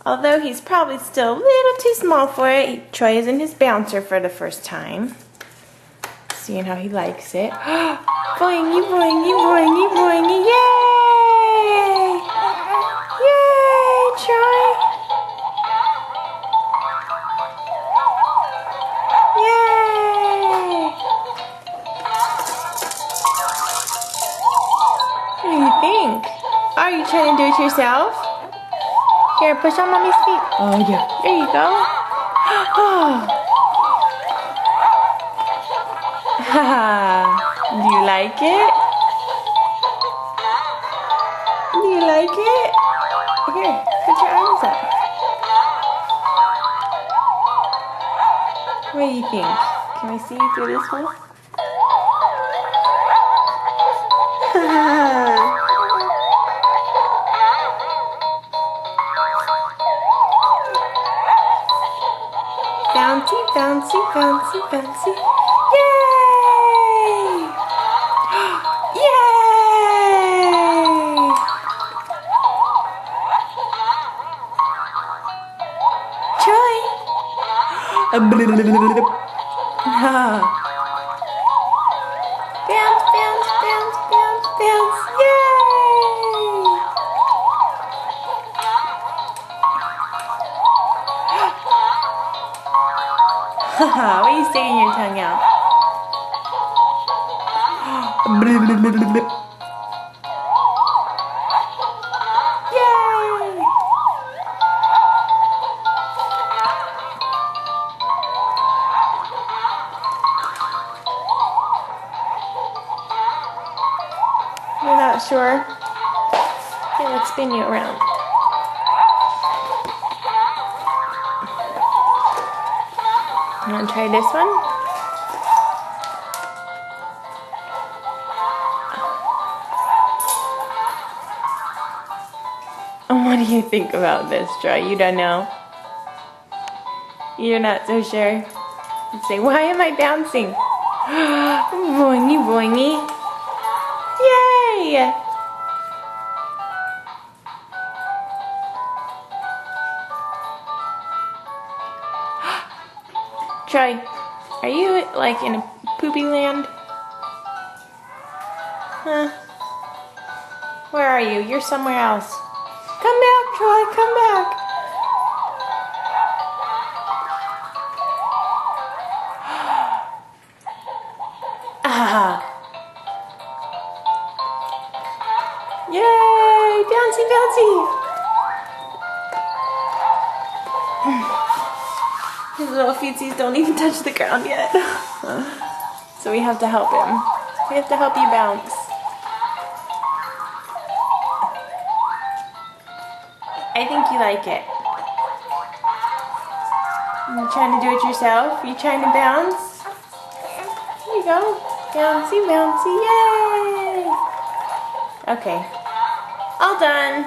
Although he's probably still a little too small for it. Troy is in his bouncer for the first time. Seeing how he likes it. Boingy, boingy, boingy, boingy. Yay! Yay, Troy! Yay! What do you think? Are you trying to do it yourself? Here, push on Mommy's feet. Oh, yeah. There you go. Oh. Do you like it? Do you like it? Here, put your arms up. What do you think? Can I see you through this hole? Bouncy, bouncy, bouncy, bouncy. Yay! Yay! Troy! Bounce, bounce, bounce, bounce, bounce. Yay! Why are you sticking your tongue out? Yay! You're not sure? Here, let's spin you around. You want to try this one? What do you think about this, Troy? You don't know? You're not so sure? You say, why am I bouncing? Boingy, boingy. Yay! Troy, are you like in a poopy land? Huh? Where are you? You're somewhere else. Come back, Troy, come back. Ah. Yay! Bouncy, bouncy! His little feetsies don't even touch the ground yet. So we have to help him. We have to help you bounce. I think you like it. You trying to do it yourself? You trying to bounce? There you go. Bouncy, bouncy, yay! Okay. All done.